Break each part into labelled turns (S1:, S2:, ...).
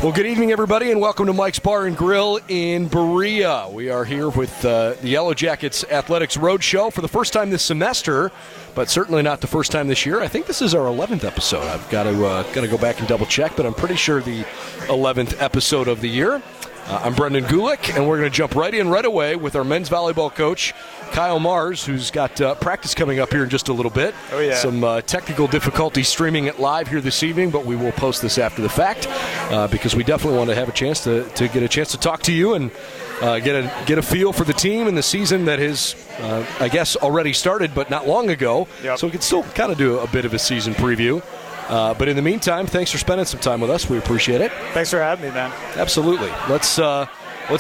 S1: Well, good evening, everybody, and welcome to Mike's Bar and Grill in Berea. We are here with the Yellow Jackets Athletics Roadshow for the first time this semester, but certainly not the first time this year. I think this is our 11th episode. I've got to go back and double check, but I'm pretty sure the 11th episode of the year. I'm Brendan Gulick, and we're going to jump right in right away with our men's volleyball coach, Kyle Mars, who's got practice coming up here in just a little bit.
S2: Oh, yeah.
S1: Some technical difficulties streaming it live here this evening, but we will post this after the fact because we definitely want to have a chance to get a chance to talk to you and get a feel for the team and the season that has, I guess, already started, but not long ago.
S2: Yep. So
S1: we can still kind of do a bit of a season preview. But in the meantime, thanks for spending some time with us. We appreciate it.
S2: Thanks for having me, man.
S1: Absolutely. Let's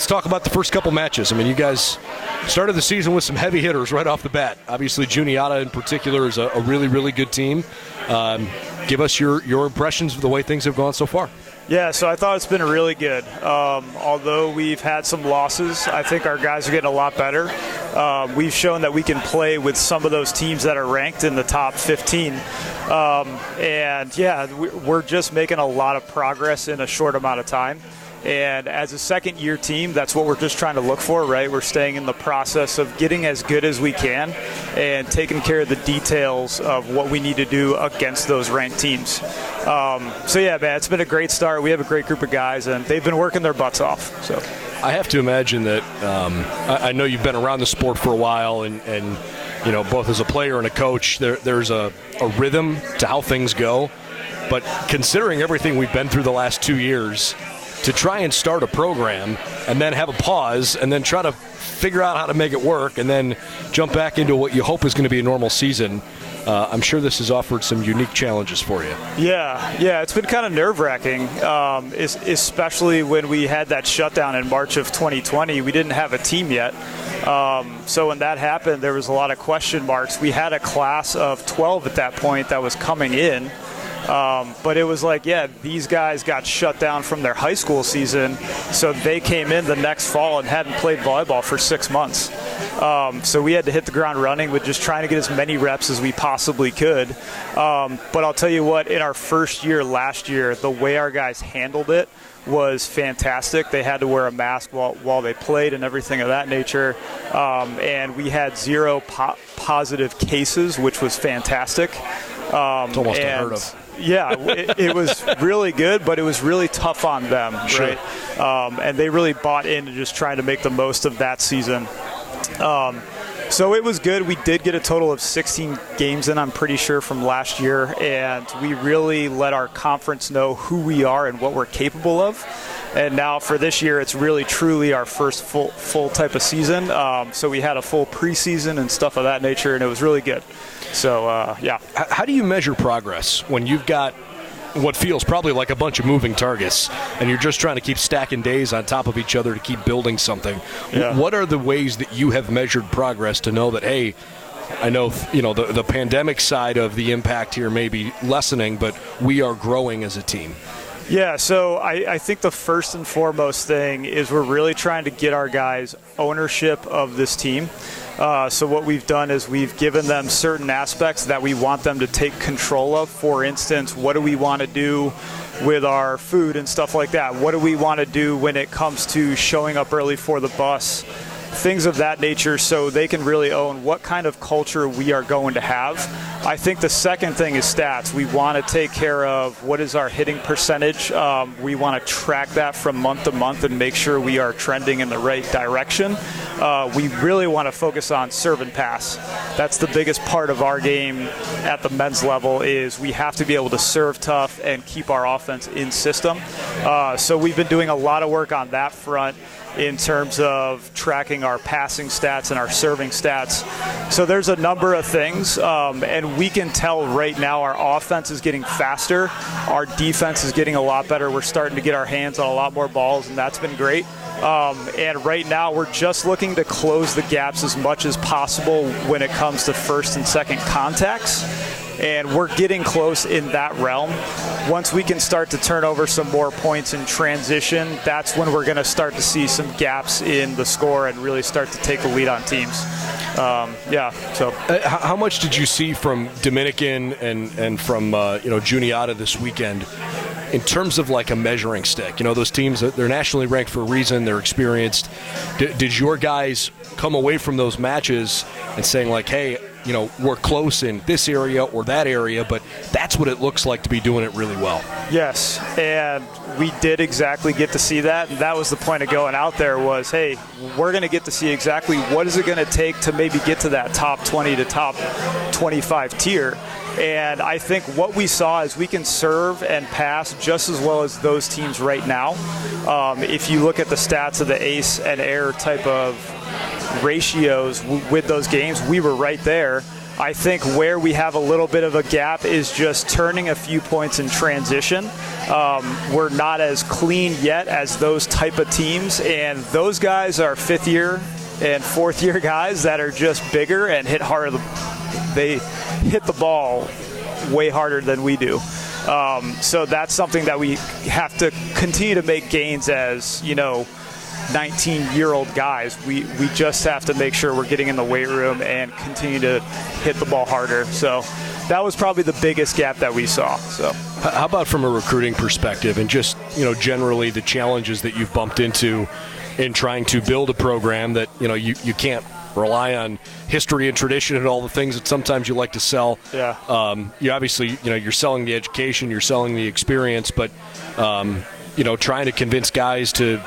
S1: talk about the first couple matches. I mean, you guys started the season with some heavy hitters right off the bat. Obviously, Juniata in particular is a really, really good team. Give us your impressions of the way things have gone so far.
S2: Yeah, so I thought it's been really good. Although we've had some losses, I think our guys are getting a lot better. We've shown that we can play with some of those teams that are ranked in the top 15. And, yeah, we're just making a lot of progress in a short amount of time. And as a second-year team, that's what we're just trying to look for, right? We're staying in the process of getting as good as we can and taking care of the details of what we need to do against those ranked teams. So, yeah, man, it's been a great start. We have a great group of guys, and they've been working their butts off. So
S1: I have to imagine that I know you've been around the sport for a while, and you know, both as a player and a coach, there's a rhythm to how things go. But considering everything we've been through the last 2 years, to try and start a program and then have a pause and then try to figure out how to make it work and then jump back into what you hope is going to be a normal season, I'm sure this has offered some unique challenges for you.
S2: Yeah, it's been kind of nerve-wracking, especially when we had that shutdown in March of 2020. We didn't have a team yet. So when that happened, there was a lot of question marks. We had a class of 12 at that point that was coming in. But it was like, yeah, these guys got shut down from their high school season, so they came in the next fall and hadn't played volleyball for 6 months. So we had to hit the ground running with just trying to get as many reps as we possibly could. But I'll tell you what, in our first year last year, the way our guys handled it was fantastic. They had to wear a mask while they played and everything of that nature. And we had 0 positive cases, which was fantastic.
S1: It's almost unheard of.
S2: Yeah, it was really good, but it was really tough on them,
S1: sure.
S2: Right? And they really bought into just trying to make the most of that season. So it was good. We did get a total of 16 games in, I'm pretty sure, from last year, and we really let our conference know who we are and what we're capable of. And now for this year, it's really truly our first full type of season. So we had a full preseason and stuff of that nature, and it was really good. So, yeah.
S1: How do you measure progress when you've got what feels probably like a bunch of moving targets and you're just trying to keep stacking days on top of each other to keep building something? Yeah. What are the ways that you have measured progress to know that, hey, I know, you know, the pandemic side of the impact here may be lessening, but we are growing as a team?
S2: Yeah, so I think the first and foremost thing is we're really trying to get our guys ownership of this team. So what we've done is we've given them certain aspects that we want them to take control of. For instance, what do we want to do with our food and stuff like that? What do we want to do when it comes to showing up early for the bus? Things of that nature, so they can really own what kind of culture we are going to have. I think the second thing is stats. We want to take care of what is our hitting percentage. We want to track that from month to month and make sure we are trending in the right direction. We really want to focus on serve and pass. That's the biggest part of our game at the men's level is we have to be able to serve tough and keep our offense in system. So we've been doing a lot of work on that front in terms of tracking our passing stats and our serving stats. So there's a number of things, and we can tell right now our offense is getting faster, our defense is getting a lot better, we're starting to get our hands on a lot more balls, and that's been great. And right now we're just looking to close the gaps as much as possible when it comes to first and second contacts. And we're getting close in that realm. Once we can start to turn over some more points in transition, that's when we're going to start to see some gaps in the score and really start to take the lead on teams. So
S1: how much did you see from Dominican and from Juniata this weekend in terms of like a measuring stick, those teams, they're nationally ranked for a reason, they're experienced. Did your guys come away from those matches and saying like, hey, we're close in this area or that area, but that's what it looks like to be doing it really well?
S2: Yes, and we did exactly get to see that. And that was the point of going out there was, hey, we're going to get to see exactly what is it going to take to maybe get to that top 20 to top 25 tier. And I think what we saw is we can serve and pass just as well as those teams right now. If you look at the stats of the ace and air type of ratios with those games, we were right there. I think where we have a little bit of a gap is just turning a few points in transition. We're not as clean yet as those type of teams, and those guys are fifth-year and fourth-year guys that are just bigger and hit harder. They hit the ball way harder than we do. So that's something that we have to continue to make gains as, 19-year-old guys. We just have to make sure we're getting in the weight room and continue to hit the ball harder. So that was probably the biggest gap that we saw. So
S1: how about from a recruiting perspective and just, generally the challenges that you've bumped into in trying to build a program that, you can't rely on history and tradition and all the things that sometimes you like to sell.
S2: Yeah.
S1: You obviously, you're selling the education, you're selling the experience, but, trying to convince guys to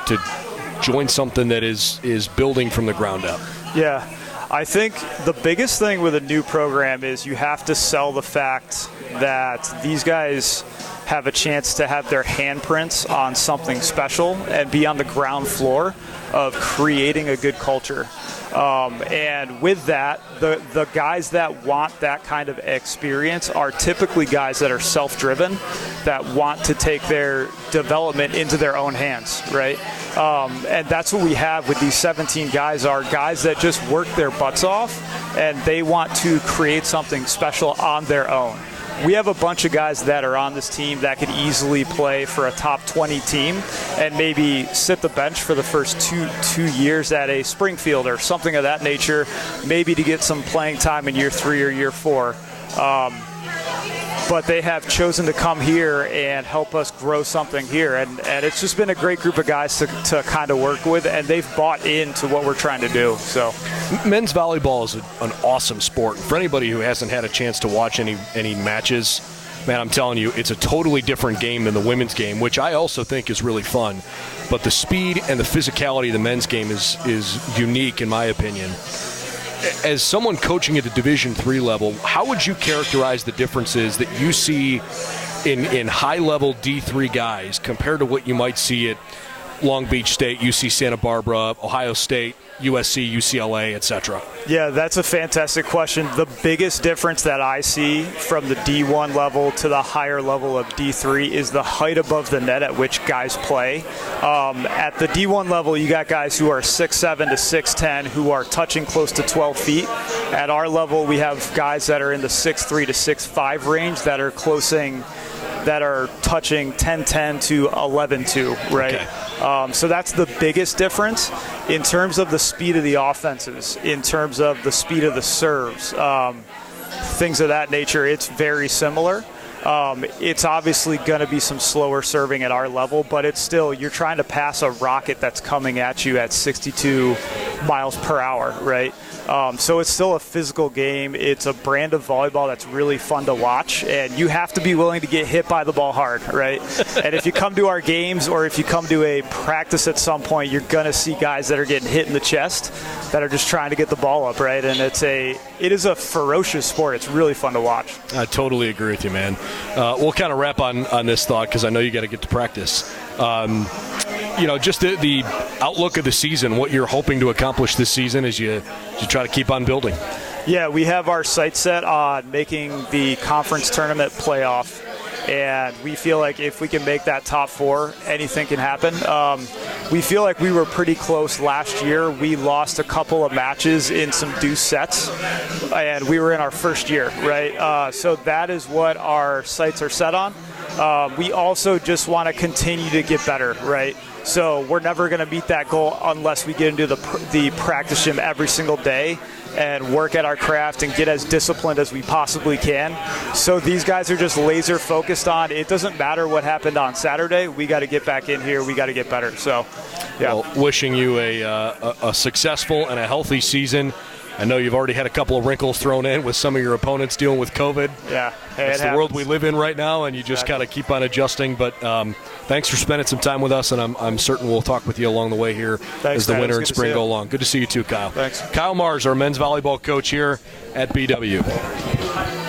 S1: join something that is building from the ground up.
S2: Yeah. I think the biggest thing with a new program is you have to sell the fact that these guys have a chance to have their handprints on something special and be on the ground floor of creating a good culture. And with that, the guys that want that kind of experience are typically guys that are self-driven, that want to take their development into their own hands, right? And that's what we have with these 17 guys, are guys that just work their butts off and they want to create something special on their own. We have a bunch of guys that are on this team that could easily play for a top 20 team and maybe sit the bench for the first two years at a Springfield or something of that nature, maybe to get some playing time in year 3 or year 4. But they have chosen to come here and help us grow something here. And it's just been a great group of guys to kind of work with, and they've bought into what we're trying to do. So,
S1: men's volleyball is an awesome sport. For anybody who hasn't had a chance to watch any matches, man, I'm telling you, it's a totally different game than the women's game, which I also think is really fun. But the speed and the physicality of the men's game is unique, in my opinion. As someone coaching at the Division III level, how would you characterize the differences that you see in high-level D3 guys compared to what you might see at Long Beach State, UC Santa Barbara, Ohio State, USC, UCLA, etc.?
S2: Yeah, that's a fantastic question. The biggest difference that I see from the D1 level to the higher level of D3 is the height above the net at which guys play. At the D1 level, you got guys who are 6'7" to 6'10", who are touching close to 12 feet. At our level, we have guys that are in the 6'3" to 6'5" range that are touching 10-10 to 11-2, right? Okay. So that's the biggest difference in terms of the speed of the offenses, in terms of the speed of the serves, things of that nature. It's very similar. It's obviously going to be some slower serving at our level, but it's still, you're trying to pass a rocket that's coming at you at 62 miles per hour, right? So it's still a physical game. It's a brand of volleyball that's really fun to watch, and you have to be willing to get hit by the ball hard, right? And if you come to our games or if you come to a practice at some point, you're going to see guys that are getting hit in the chest that are just trying to get the ball up, right? And it is a ferocious sport. It's really fun to watch.
S1: I totally agree with you, man. We'll kind of wrap on this thought because I know you got to get to practice. Just the outlook of the season, what you're hoping to accomplish this season as you try to keep on building.
S2: Yeah, we have our sights set on making the conference tournament playoff, and we feel like if we can make that top 4, anything can happen. We feel like we were pretty close last year. We lost a couple of matches in some deuce sets, and we were in our first year, right? So that is what our sights are set on. We also just want to continue to get better, right? So we're never going to meet that goal unless we get into the practice gym every single day and work at our craft and get as disciplined as we possibly can. So these guys are just laser focused on, it doesn't matter what happened on Saturday, we got to get back in here, we got to get better. So, yeah.
S1: Well, wishing you a successful and a healthy season. I know you've already had a couple of wrinkles thrown in with some of your opponents dealing with COVID.
S2: Yeah,
S1: it's the world we live in right now, and you just got to keep on adjusting. But thanks for spending some time with us, and I'm certain we'll talk with you along the way here as the winter and spring go along. Good to see you too, Kyle.
S2: Thanks.
S1: Kyle Mars, our men's volleyball coach here at BW.